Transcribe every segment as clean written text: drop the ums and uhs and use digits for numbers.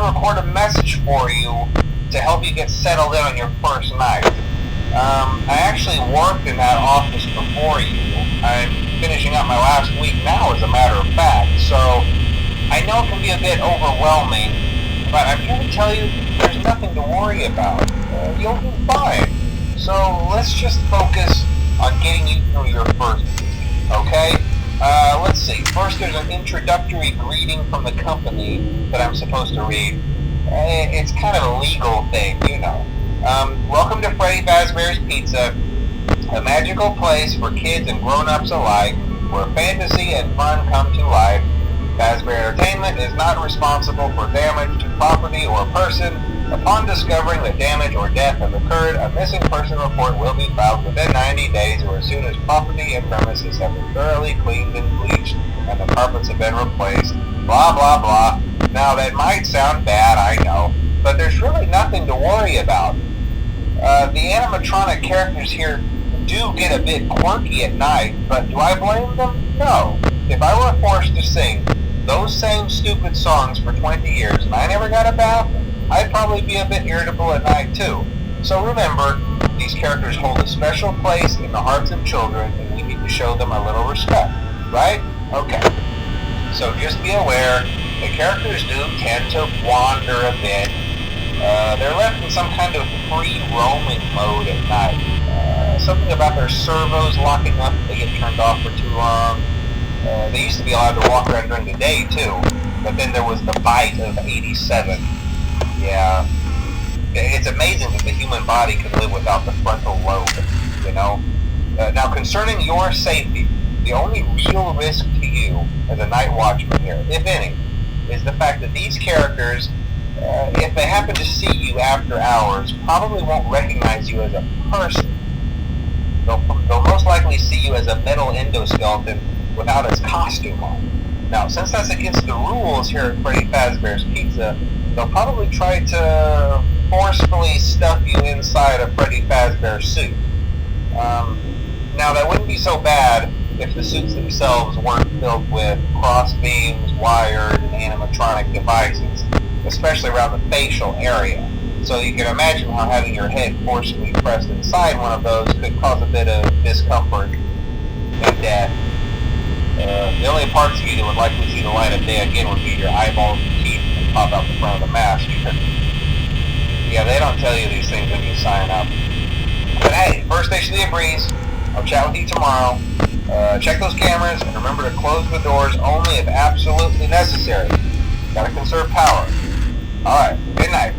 record a message for you to help you get settled in on your first night. I actually worked in that office before you. I'm finishing up my last week now, as a matter of fact, so I know it can be a bit overwhelming, but I'm here to tell you there's nothing to worry about. You'll be fine. So let's just focus on getting you through your first week, okay? Let's see. First, there's an introductory greeting from the company that I'm supposed to read. It's kind of a legal thing, you know. Welcome to Freddy Fazbear's Pizza, a magical place for kids and grown-ups alike, where fantasy and fun come to life. Fazbear Entertainment is not responsible for damage to property or person. Upon discovering that damage or death has occurred, a missing person report will be filed within 90 days or as soon as property and premises have been thoroughly cleaned and bleached and the carpets have been replaced. Blah, blah, blah. Now, that might sound bad, I know, but there's really nothing to worry about. The animatronic characters here do get a bit quirky at night, but do I blame them? No. If I were forced to sing those same stupid songs for 20 years and I never got a bath, I'd probably be a bit irritable at night too. So remember, these characters hold a special place in the hearts of children and we need to show them a little respect, right? Okay. So just be aware, the characters do tend to wander a bit. They're left in some kind of free roaming mode at night. Something about their servos locking up if they get turned off for too long. They used to be allowed to walk around during the day too, but then there was the bite of 87. Yeah, it's amazing that the human body can live without the frontal lobe, you know? Now, concerning your safety, the only real risk to you as a night watchman here, if any, is the fact that these characters, if they happen to see you after hours, probably won't recognize you as a person. They'll most likely see you as a metal endoskeleton without its costume on. Now, since that's against the rules here at Freddy Fazbear's Pizza, they'll probably try to forcefully stuff you inside a Freddy Fazbear suit. Now, that wouldn't be so bad if the suits themselves weren't filled with cross beams, wired, and animatronic devices, especially around the facial area. So you can imagine how having your head forcibly pressed inside one of those could cause a bit of discomfort and death. The only parts of you that would likely see the light of day again would be your eyeballs and teeth that pop out the front of the mask. Yeah, they don't tell you these things when you sign up. But hey, first station of the breeze. I'll chat with you tomorrow. Check those cameras and remember to close the doors only if absolutely necessary. Gotta conserve power. Alright, good night.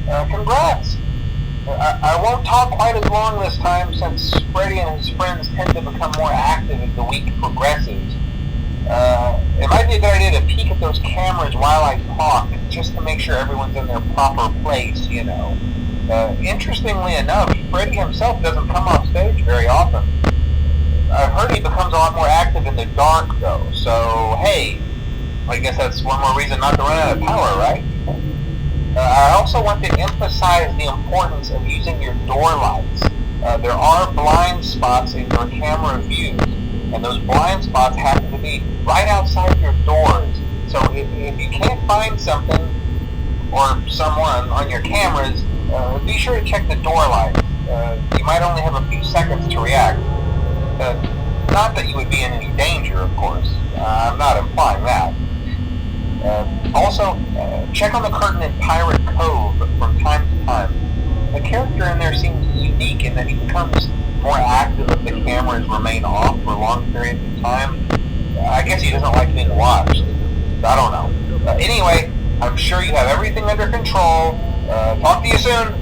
Congrats! I won't talk quite as long this time since Freddy and his friends tend to become more active as the week progresses. It might be a good idea to peek at those cameras while I talk, just to make sure everyone's in their proper place, you know. Interestingly enough, Freddy himself doesn't come off stage very often. I've heard he becomes a lot more active in the dark, though, so hey, I guess that's one more reason not to run out of power, right? I also want to emphasize the importance of using your door lights. There are blind spots in your camera views, and those blind spots happen to be right outside your doors. So if you can't find something or someone on your cameras, be sure to check the door lights. You might only have a few seconds to react. Not that you would be in any danger, of course. I'm not implying that. Also, check on the curtain in Pirate Cove from time to time. The character in there seems unique in that he becomes more active if the cameras remain off for long periods of time. I guess he doesn't like being watched. I don't know. Anyway, I'm sure you have everything under control. Talk to you soon.